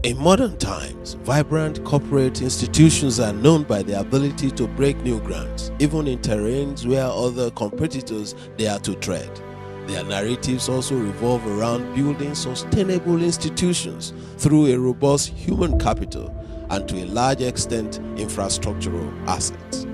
In modern times, vibrant corporate institutions are known by their ability to break new grounds, even in terrains where other competitors dare to tread. Their narratives also revolve around building sustainable institutions through a robust human capital and to a large extent infrastructural assets.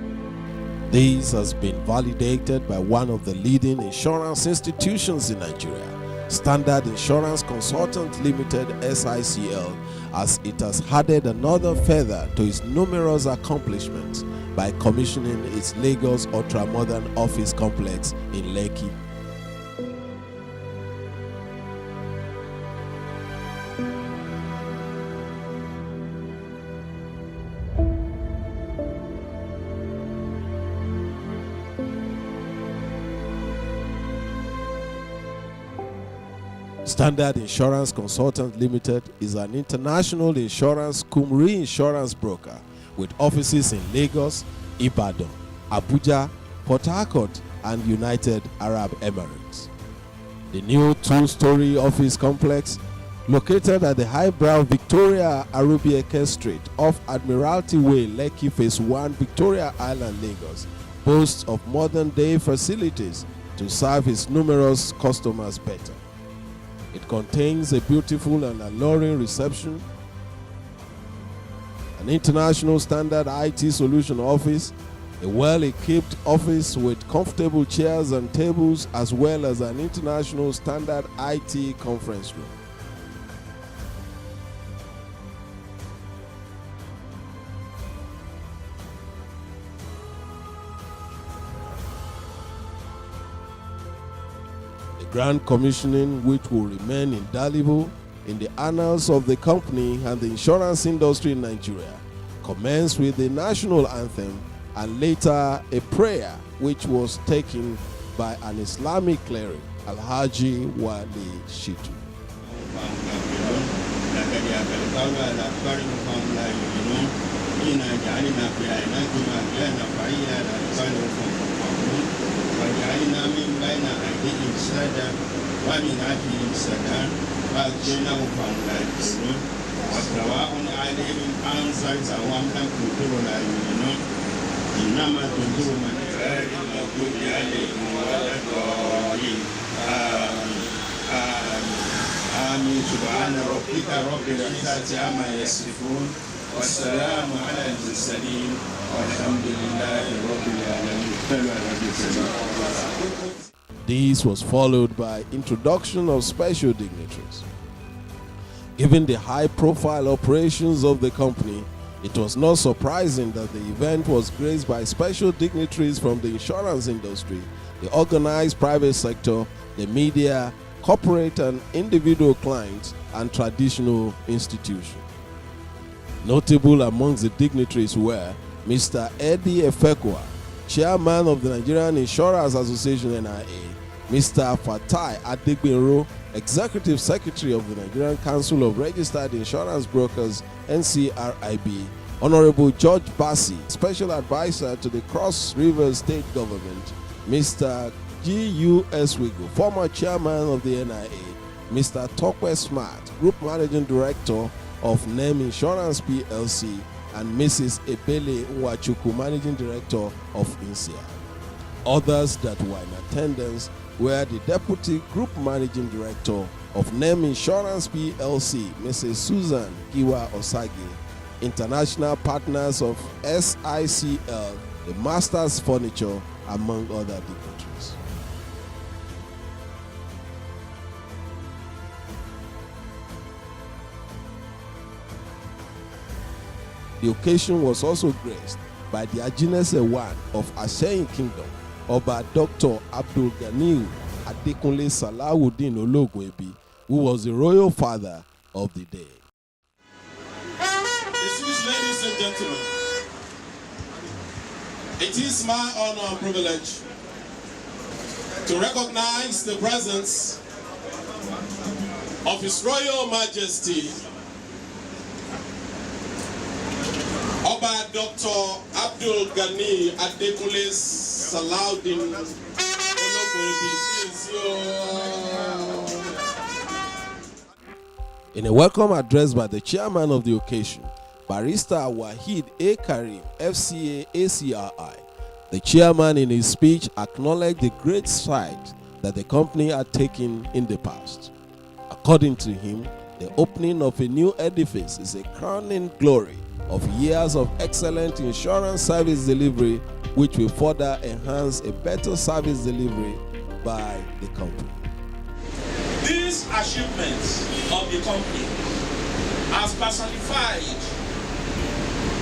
This has been validated by one of the leading insurance institutions in Nigeria, Standard Insurance Consultant Limited (SICL), as it has added another feather to its numerous accomplishments by commissioning its Lagos ultra-modern office complex in Lekki. Standard Insurance Consultant Limited is an international insurance reinsurance broker with offices in Lagos, Ibadan, Abuja, Port Harcourt, and United Arab Emirates. The new two-story office complex, located at the highbrow Victoria Arubieke Street off Admiralty Way, Lekki Phase 1, Victoria Island, Lagos, boasts of modern-day facilities to serve its numerous customers better. It contains a beautiful and alluring reception, an international standard IT solution office, a well-equipped office with comfortable chairs and tables, as well as an international standard IT conference room. Grand commissioning, which will remain indelible in the annals of the company and the insurance industry in Nigeria, commenced with the national anthem and later a prayer which was taken by an Islamic cleric, Alhaji Wali Shitu. وجعلنا من بين أيديهم سدا ومن خلفهم سدا وأغشيناهم فهم لا يبصرون وسواء عليهم أنذرت أم لم تنذرهم لا يؤمنون إنما تنذر من غير المغضوب عليهم ولا الضالين آمين سبحان ربك رب العزة عما يصفون والسلام على المرسلين والحمد لله رب العالمين. This was followed by introduction of special dignitaries. Given the high-profile operations of the company, it was not surprising that the event was graced by special dignitaries from the insurance industry, the organized private sector, the media, corporate and individual clients, and traditional institutions. Notable amongst the dignitaries were Mr. Eddie Efekwa, Chairman of the Nigerian Insurance Association (NIA), Mr. Fatai Adegbero, Executive Secretary of the Nigerian Council of Registered Insurance Brokers (NCRIB), Honorable George Bassi, Special Advisor to the Cross River State Government, Mr. G.U.S. Wigo, former Chairman of the NIA, Mr. Tokwe Smart, Group Managing Director of NEM Insurance PLC, and Mrs. Ebele Nwachukwu, Managing Director of INSEA. Others that were in attendance were the Deputy Group Managing Director of NEM Insurance PLC, Mrs. Susan Giwa Osage, international partners of SICL, the Masters Furniture, among other dignitaries. The occasion was also graced by the Ajinese One of Asheyin Kingdom, Oba Dr. Abdul Ganiu Adekunle Salawudeen Ologunebi, who was the royal father of the day. Distinguished ladies and gentlemen, it is my honor and privilege to recognize the presence of His Royal Majesty Oba Dr. Abdul Ghani Adekunle Salawudeen Ologunebi. In a welcome address by the chairman of the occasion, Barrister Wahid A. Karim, FCA ACRI, the chairman in his speech acknowledged the great strides that the company had taken in the past. According to him, the opening of a new edifice is a crowning glory of years of excellent insurance service delivery, which will further enhance a better service delivery by the company. These achievements of the company, as personified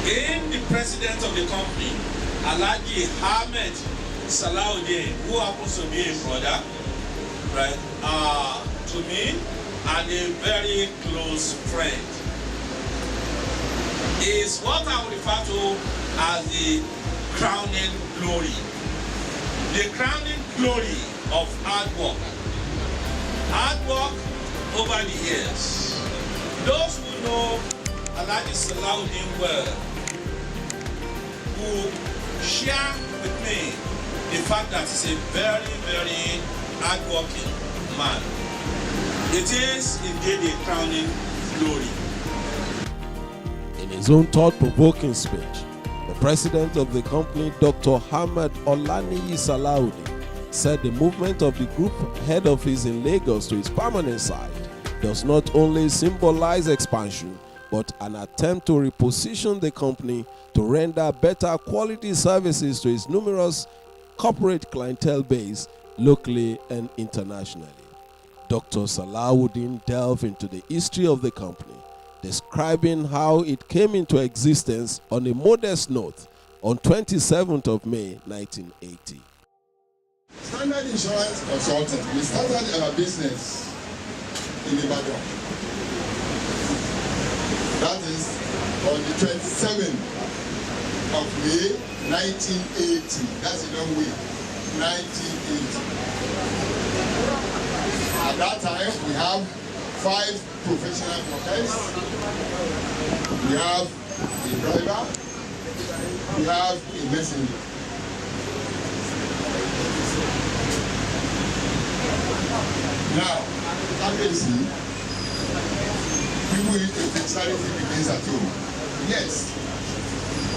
in the president of the company, Alhaji Ahmed Salahuddin, who happens to be a brother, right, to me, and a very close friend, is what I would refer to as the crowning glory. The crowning glory of hard work. Hard work over the years. Those who know Alhaji Salahuddin well who share with me the fact that he's a very, very hardworking man. It is indeed a crowning glory. In his own thought-provoking speech, the president of the company, Dr. Ahmed Olaniyi Salahuddin, said the movement of the group head office in Lagos to its permanent site does not only symbolize expansion, but an attempt to reposition the company to render better quality services to its numerous corporate clientele base locally and internationally. Dr. Salahuddin delved into the history of the company, describing how it came into existence on a modest note on 27th of May 1980. Standard Insurance Consultant, we started our business in Ibadan. That is on the 27th of May 1980. That's a long way. 1980. At that time, we have 5 professional workers. We have a driver. We have a messenger. Now, obviously, people used to think charity begins at home. Yes,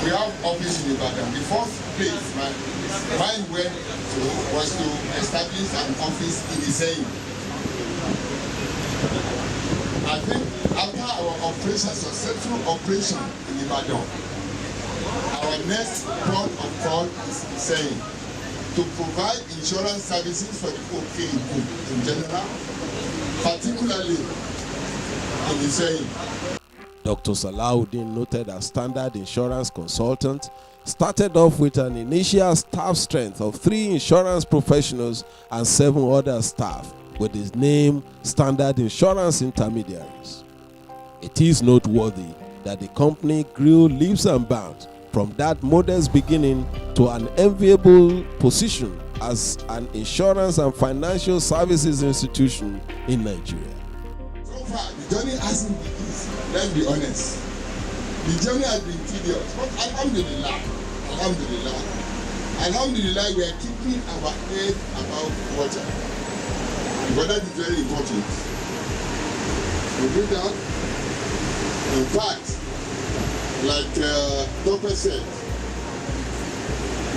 we have office in Ibadan. The first place mine went to was to establish an office in Iseyin. I think after our successful operation in Ibadan, our next port of call is Iseyin, to provide insurance services for the people in general, particularly in Iseyin. Dr. Salahuddin noted that Standard Insurance Consultant started off with an initial staff strength of 3 insurance professionals and 7 other staff, with his name Standard Insurance Intermediaries. It is noteworthy that the company grew leaps and bounds from that modest beginning to an enviable position as an insurance and financial services institution in Nigeria. So far, the journey hasn't been easy, let's be honest. The journey has been tedious, but alhamdulillah, we are keeping our head above water. But that is very important. We do that. In fact, like Dr. said,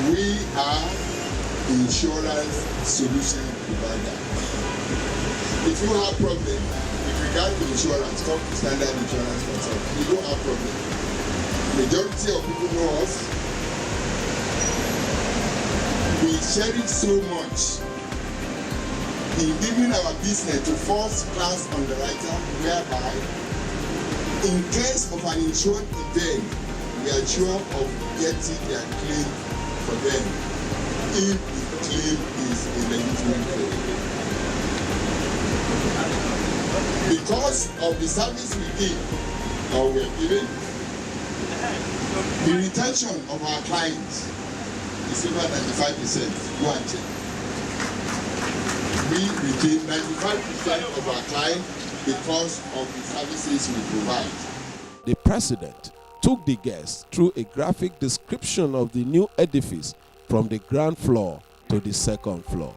we are insurance solution provider. If you have problem with regard to insurance, come to Standard Insurance Consultant. You don't have problem. Majority of people know us. We cherish so much in giving our business to first-class underwriter, whereby in case of an insured event, we are sure of getting their claim for them if the claim is a legitimate claim. Because of the service we give or we are giving, the retention of our clients is over 95%. Go and check. We retain 95% of our clients because of the services we provide. The president took the guests through a graphic description of the new edifice from the ground floor to the second floor.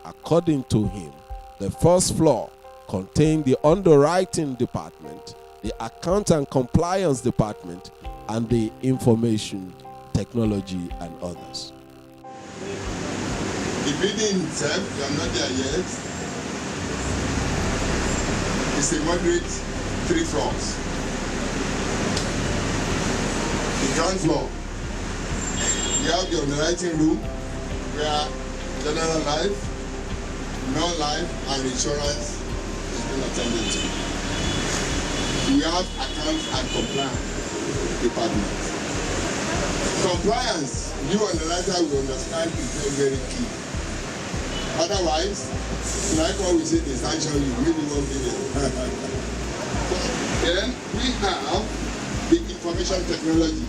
According to him, the first floor contain the underwriting department, the account and compliance department, and the information technology and others. The building itself, we are not there yet, is a moderate 3 floors. The ground floor, we have the underwriting room where general life, non-life, and insurance is being attended to. We have accounts and compliance department. Compliance, you underwriter will understand, is very, very key. Otherwise, like what we say, they sanction you, maybe 1 billion. Then we have the information technology.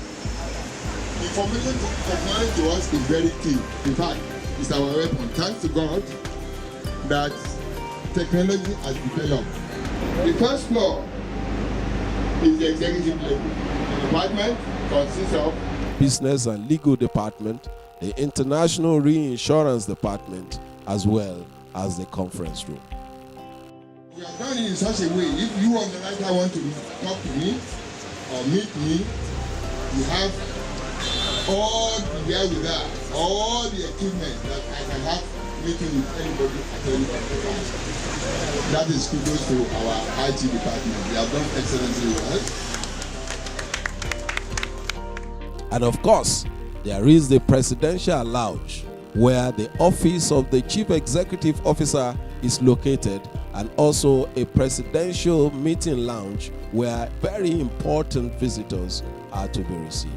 Information technology to us is very key. In fact, it's our weapon. Thanks to God that technology has developed. The first floor is the executive level. The department consists of business and legal department, the international reinsurance department, as well as the conference room. We have done it in such a way, if you underwriter want to talk to me or meet me, you have all the wherewithal, all the equipment that I can have meeting with anybody at any point in time. That is kudos to our IT department. They have done excellently well. And of course, there is the presidential lounge, where the office of the chief executive officer is located, and also a presidential meeting lounge where very important visitors are to be received.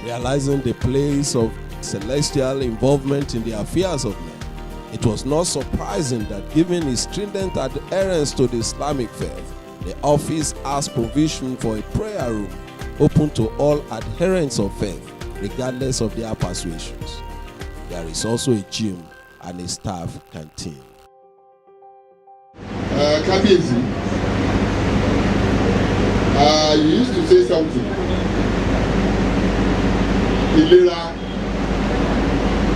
Realizing the place of celestial involvement in the affairs of men, it was not surprising that, given his stringent adherence to the Islamic faith, the office asked provision for a prayer room open to all adherents of faith, regardless of their persuasions. There is also a gym and a staff canteen. Kabiyesi, you used to say something. Ìlera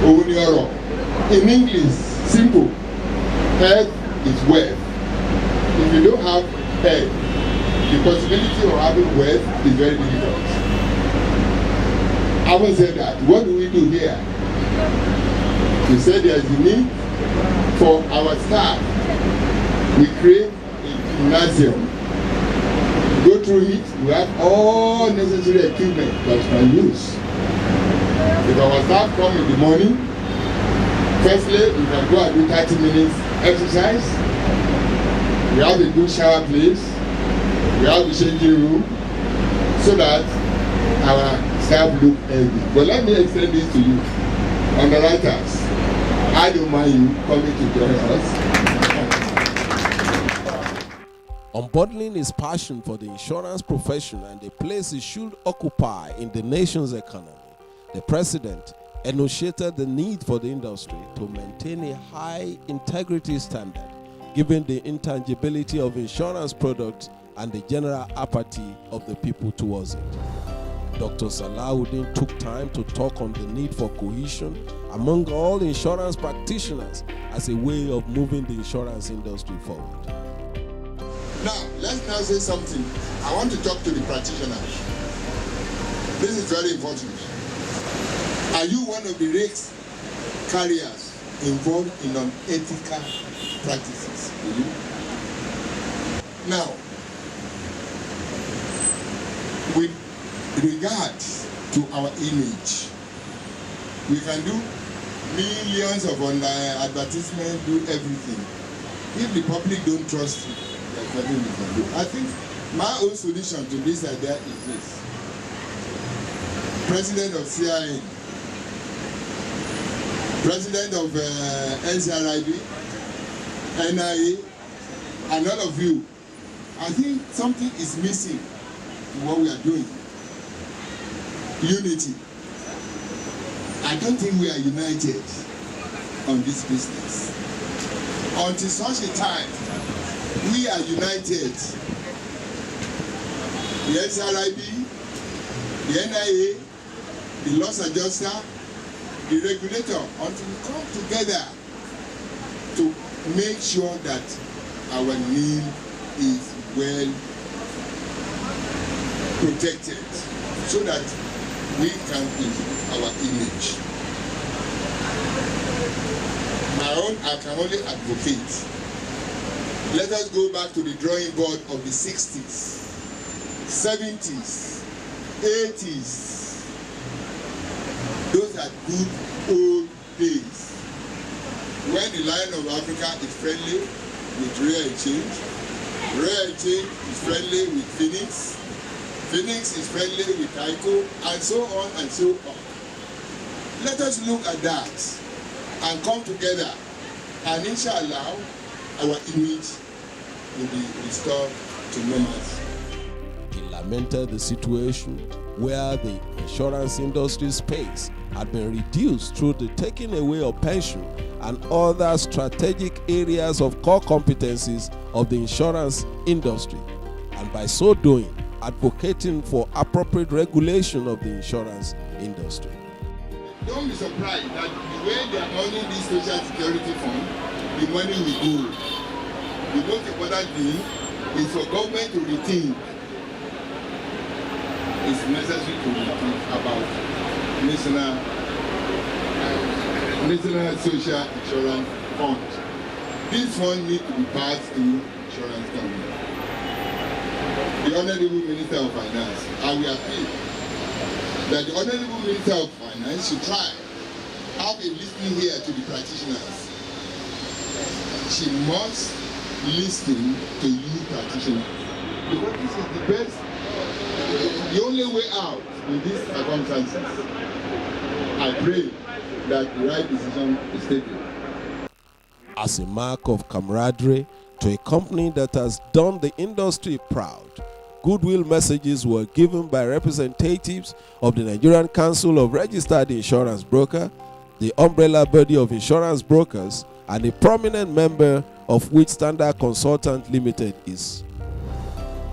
òun ni ọrọ̀. In English, simple. Health is wealth. If you don't have health, the possibility of having wealth is very difficult. Having said that, what do we do here? We said there is a need for our staff. We create a gymnasium. Go through it, we have all necessary equipment that we can use. If our staff come in the morning, firstly, we can go and do 30 minutes exercise. We have a good shower place. We have the changing room so that our staff look healthy. But let me explain this to you. Underwriters, I don't mind you coming to join us. Unbundling his passion for the insurance profession and the place it should occupy in the nation's economy, the president enunciated the need for the industry to maintain a high integrity standard given the intangibility of insurance products and the general apathy of the people towards it. Dr. Salahuddin took time to talk on the need for cohesion among all insurance practitioners as a way of moving the insurance industry forward. Now, let's now say something. I want to talk to the practitioners. This is very important. Are you one of the risk carriers involved in unethical practices? Now, with regard to our image, we can do millions of advertisements, do everything. If the public don't trust you, there's nothing we can do. I think my own solution to this idea is this. President of CIA, President of NCRIB, NIA, and all of you, I think something is missing in what we are doing. Unity. I don't think we are united on this business. Until such a time, we are united. The NCRIB, the NIA, the loss adjuster, the regulator, until we come together to make sure that our name is well protected so that we can improve our image. I can only advocate. Let us go back to the drawing board of the 60s, 70s, 80s. Those are good old days. When the Lion of Africa is friendly with Rare Exchange is friendly with Phoenix is friendly with Tyco, and so on and so on. Let us look at that and come together, and inshallah, our image will be restored to normalcy. He lamented the situation where the insurance industry space had been reduced through the taking away of pension and other strategic areas of core competencies of the insurance industry, and by so doing, advocating for appropriate regulation of the insurance industry. Don't be surprised that the way they are owning this social security fund, the money will go. The most important thing is for government to rethink. It's necessary to rethink about national social insurance fund. This fund needs to be passed through insurance company. The Honorable Minister of Finance, I will appeal that the Honorable Minister of Finance should try have a listening here to the practitioners. She must listen to you practitioners, because this is the best, the only way out in these circumstances. I pray that the right decision is taken. As a mark of camaraderie to a company that has done the industry proud, goodwill messages were given by representatives of the Nigerian Council of Registered Insurance Brokers, the umbrella body of insurance brokers, and a prominent member of which Standard Consultant Limited is.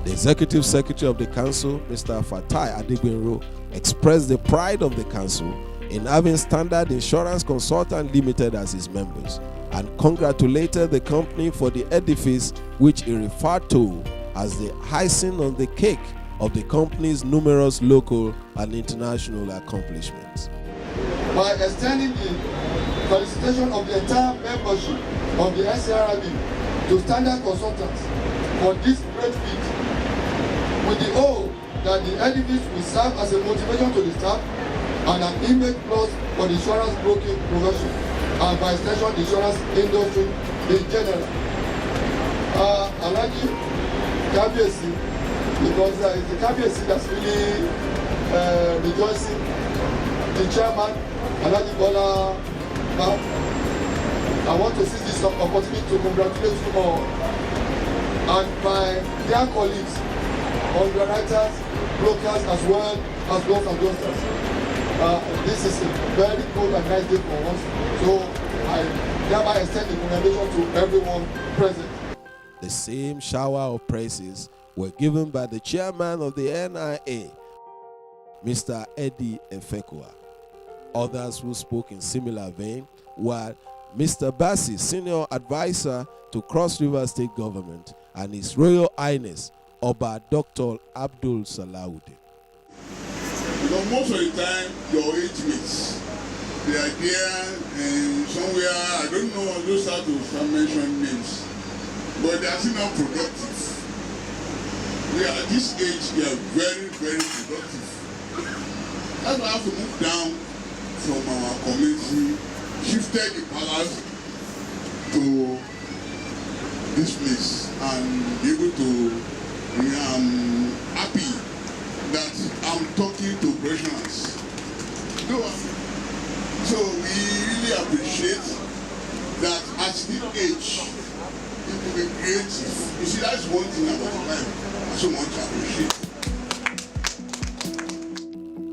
The Executive Secretary of the Council, Mr. Fatai Adegbenro, expressed the pride of the Council in having Standard Insurance Consultant Limited as its members, and congratulated the company for the edifice which he referred to as the icing on the cake of the company's numerous local and international accomplishments. By extending the felicitation of the entire membership of the NCRIB to Standard Consultants for this great feat, with the hope that the edifice will serve as a motivation to the staff and an image plus for the insurance broking profession, and by extension the insurance industry in general. Alhaji Kabiyesi, because it's the Kabiyesi that's really rejoicing. The chairman, Alhaji Bola, I want to seize this opportunity to congratulate you all, and my dear colleagues, underwriters, brokers, as well as loss adjusters. This is a very good and nice day for us. So I thereby extend the congratulations to everyone present. The same shower of praises were given by the chairman of the NIA, Mr. Eddie Efekwa. Others who spoke in similar vein were Mr. Bassi, Senior Advisor to Cross River State Government, and His Royal Highness Oba Dr. Abdul Salawuddin. Because most of the time, your age mates, they are there and somewhere, I don't know, those how to mention names, but they are still not productive. At this age, they are very, very productive. That's why I have to move down from our community, shifted the palace to this place, and be able to, I'm happy that I'm talking to professionals. So we really appreciate that at this age, people be creative. You see, that's one thing about life I so much appreciate.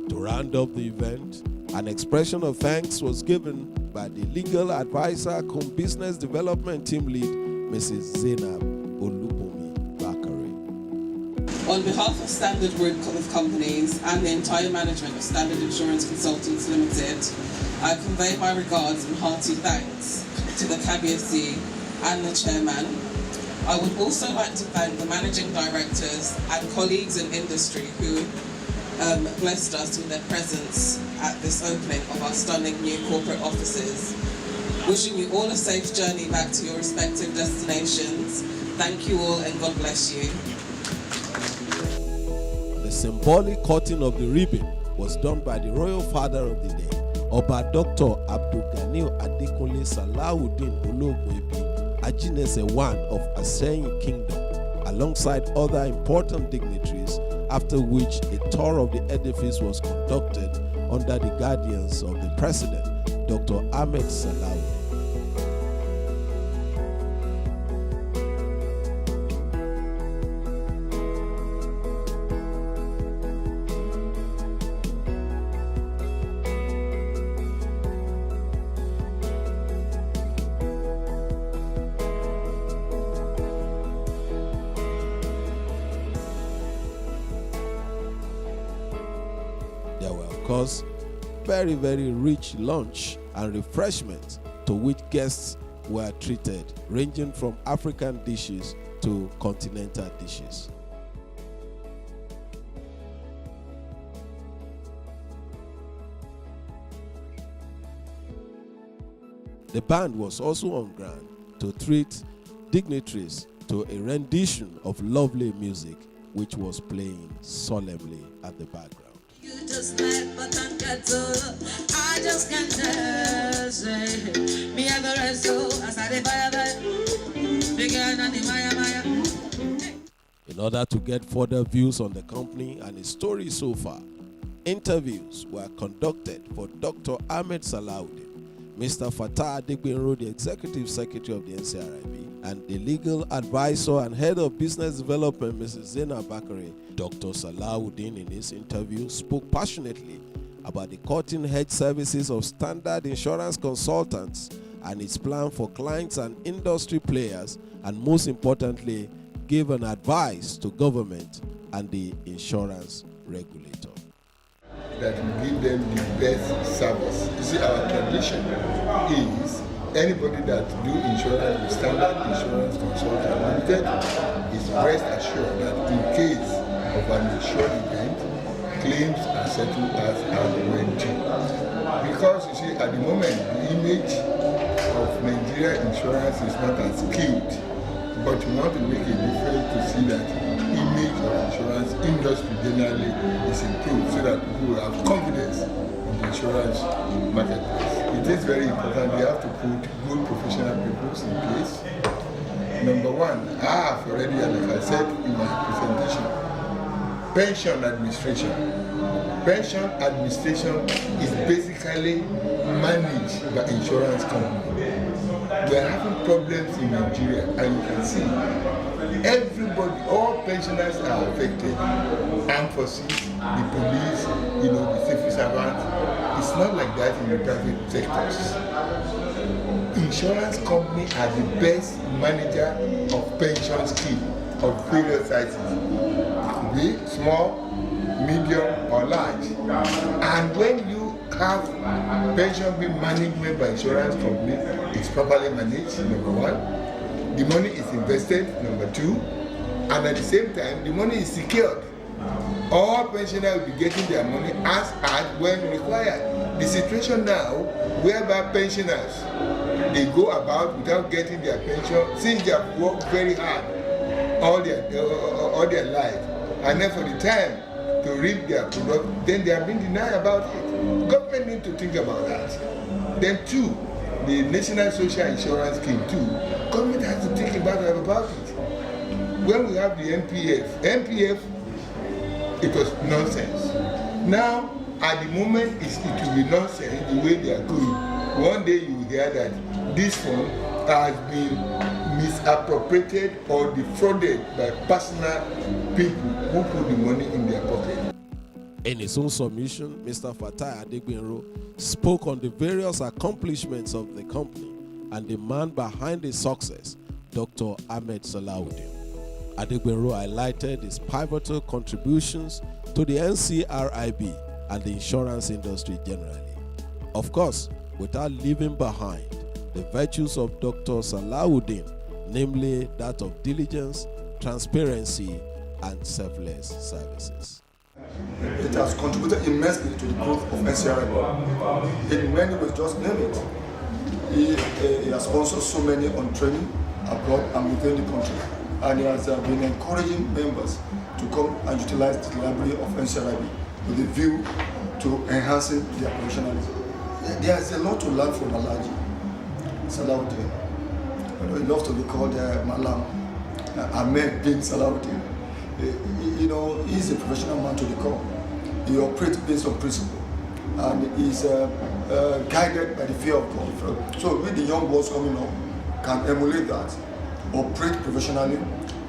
To round up the event, an expression of thanks was given by the legal advisor cum business development team lead, Mrs. Zainab Olubomi Bakare. On behalf of Standard Group of Companies and the entire management of Standard Insurance Consultants Limited, I convey my regards and hearty thanks to the Kabiyesi and the chairman. I would also like to thank the managing directors and colleagues in industry who blessed us with their presence at this opening of our stunning new corporate offices. Wishing you all a safe journey back to your respective destinations. Thank you all and God bless you. The symbolic cutting of the ribbon was done by the royal father of the day, Oba Dr. Abdulganil Adekunle Salawuddin Ologwebi Ajinese I of Aseyin Kingdom, alongside other important dignitaries, after which a tour of the edifice was conducted under the guidance of the President, Dr. Ahmed Salawuddin. There were, of course, very, very rich lunch and refreshments to which guests were treated, ranging from African dishes to continental dishes. The band was also on ground to treat dignitaries to a rendition of lovely music which was playing solemnly at the background. You just like button kettle. I just can't say me and the rest so as I fire bigger than the Maya. In order to get further views on the company and its story so far, interviews were conducted for Dr. Ahmed Salawuddin, Mr. Fatah Adegbenro, the Executive Secretary of the NCRIB, and the legal advisor and head of business development, Mrs. Zainab Bakare. Dr. Salawuddin, in his interview, spoke passionately about the cutting-edge services of Standard Insurance Consultants and its plan for clients and industry players, and most importantly, gave an advice to government and the insurance regulator. That we give them the best service. You see, our tradition is anybody that do insurance with Standard Insurance Consultant Limited is rest assured that in case of an insured event, claims are settled as and when due. Because you see, at the moment, the image of Nigeria insurance is not as skilled, but we want to make a difference to see that image of insurance industry generally is improved so that people will have confidence in the insurance marketplace. It is very important. We have to put good professional people in place. Number one, I have already, like I said in my presentation, pension administration. Pension administration is basically managed by insurance companies. We are having problems in Nigeria, and you can see everybody, all pensioners are affected. Armed forces, the police, the civil servants. It's not like that in the private sectors. insurance companies are the best manager of pension scheme of various sizes. Be small, medium, or large. And when you have pension being management by insurance companies, it's properly managed, number one. The money is invested, number two. And at the same time, the money is secured. All pensioners will be getting their money as and when required. The situation now, whereby pensioners, they go about without getting their pension, since they have worked very hard all their life, and then for the time to reap their product, then they are being denied about it. Government need to think about that. Then two, the National Social Insurance Scheme too, government has to think about it. When we have the NPF, it was nonsense. Now, at the moment, it will be nonsense the way they are going. One day you will hear that this fund has been misappropriated or defrauded by personal people who put the money in their pocket. In his own submission, Mr. Fatai Adegbenro spoke on the various accomplishments of the company and the man behind its success, Dr. Ahmed Salahuddin. Adegbenro highlighted his pivotal contributions to the NCRIB and the insurance industry generally. Of course, without leaving behind the virtues of Dr. Salahuddin, namely that of diligence, transparency, and selfless services. It has contributed immensely to the growth of NCRIB. In many ways, just name it. He has sponsored so many on training abroad and within the country. And he has been encouraging members to come and utilize the library of NCRIB with a view to enhancing their professionalism. There is a lot to learn from Alhaji Salahuddin. He loves to be called Malam, Ahmed bin Salahuddin. He's a professional man to the core. He operates based on principle, and he's guided by the fear of God. So with the young ones coming up can emulate that, operate professionally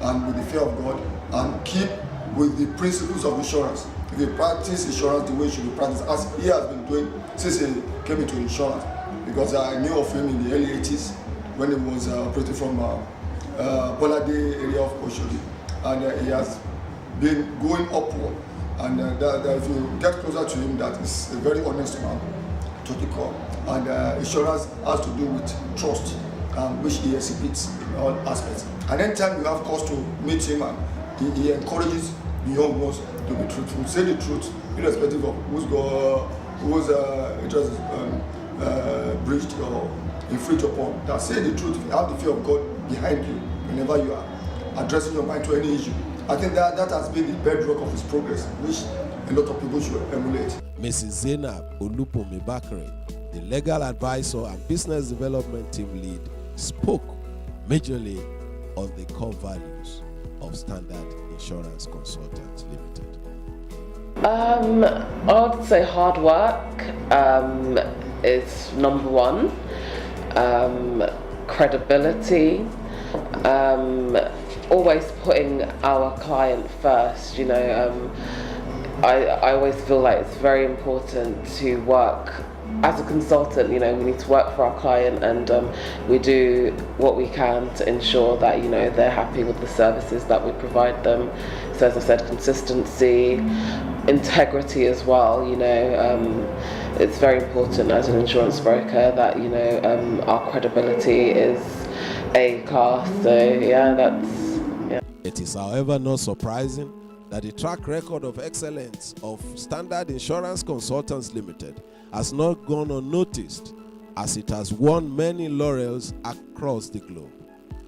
and with the fear of God, and keep with the principles of insurance. If you practice insurance the way it should be practiced, as he has been doing since he came into insurance, because I knew of him in the early 80s when he was operating from Bolade area of Oshodi, and he has been going upward. And that if you get closer to him, that is a very honest man to the core. And insurance has to do with trust, which he exhibits in all aspects. And anytime you have cause to meet him, and he encourages the young ones to be truthful, say the truth, irrespective of who's interest breached or infringed upon. That say the truth, if you have the fear of God behind you, whenever you are addressing your mind to any issue. I think that has been the bedrock of his progress, which a lot of people should emulate. Mrs. Zainab Olupomi Bakare, the legal advisor and business development team lead, spoke majorly on the core values of Standard Insurance Consultants Limited. I would say hard work is number one. Credibility. Always putting our client first. I always feel like it's very important to work as a consultant. We need to work for our client, and we do what we can to ensure that they're happy with the services that we provide them. So as I said, consistency, integrity as well. It's very important as an insurance broker that our credibility is A-class. So It is, however, not surprising that the track record of excellence of Standard Insurance Consultants Limited has not gone unnoticed, as it has won many laurels across the globe.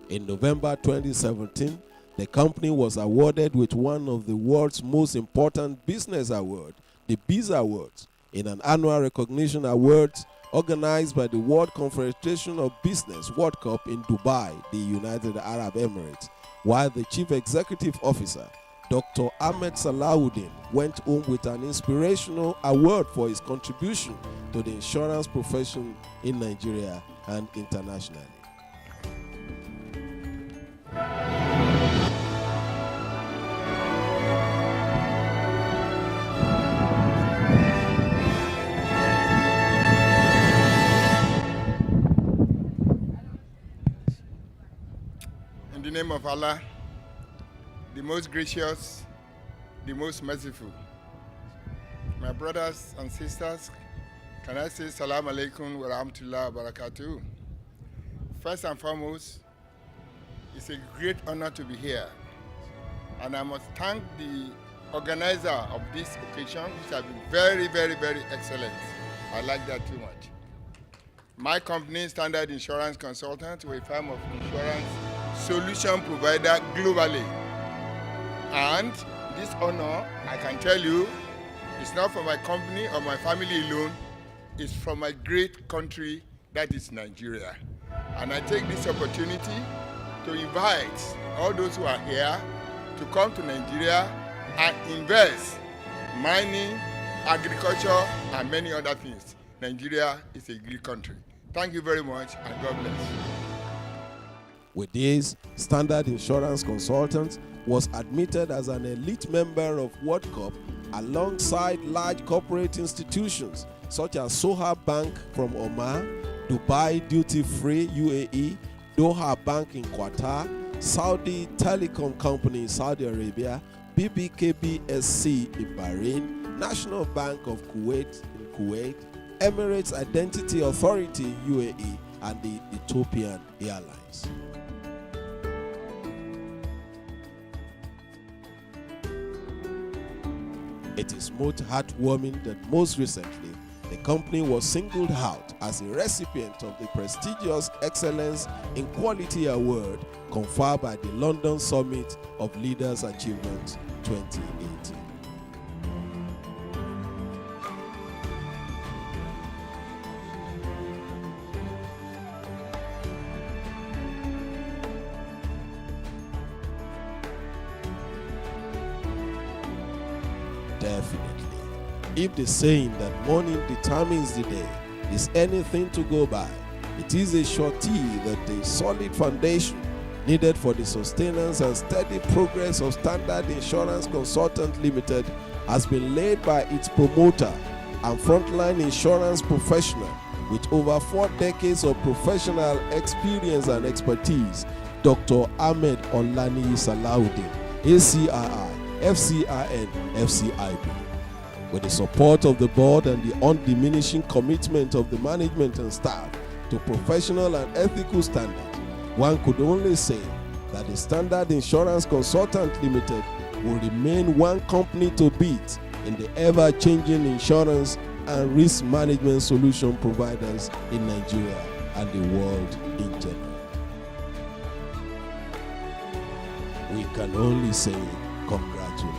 In November 2017, the company was awarded with one of the world's most important business awards, the Biz Awards, in an annual recognition awards organized by the World Confederation of Business World Cup in Dubai, the United Arab Emirates, while the Chief Executive Officer, Dr. Ahmed Salahuddin, went home with an inspirational award for his contribution to the insurance profession in Nigeria and internationally. In the name of Allah, the most gracious, the most merciful. My brothers and sisters, can I say Salam Alaikum wa Rahmatullah wa Barakatuh? First and foremost, it's a great honor to be here. And I must thank the organizer of this occasion, which has been very, very, very excellent. I like that too much. My company, Standard Insurance Consultant, we're a firm of insurance solution provider globally. And this honor, I can tell you, it's not for my company or my family alone, it's from my great country, that is Nigeria. And I take this opportunity to invite all those who are here to come to Nigeria and invest mining, agriculture, and many other things. Nigeria is a great country. Thank you very much, and God bless. With this, Standard Insurance Consultants was admitted as an elite member of World Cup alongside large corporate institutions such as Soha Bank from Oman, Dubai Duty Free UAE, Doha Bank in Qatar, Saudi Telecom Company in Saudi Arabia, BBKBSC in Bahrain, National Bank of Kuwait in Kuwait, Emirates Identity Authority in UAE, and the Ethiopian Airlines. It is most heartwarming that most recently, the company was singled out as a recipient of the prestigious Excellence in Quality Award conferred by the London Summit of Leaders Achievement 2018. Definitely. If the saying that morning determines the day is anything to go by, it is a surety that the solid foundation needed for the sustenance and steady progress of Standard Insurance Consultant Limited has been laid by its promoter and frontline insurance professional with over 4 decades of professional experience and expertise, Dr. Ahmed Olani Salahuddin, ACII, FCIN, FCIB. With the support of the board and the undiminishing commitment of the management and staff to professional and ethical standards, one could only say that the Standard Insurance Consultant Limited will remain one company to beat in the ever-changing insurance and risk management solution providers in Nigeria and the world in general. We can only say congratulations.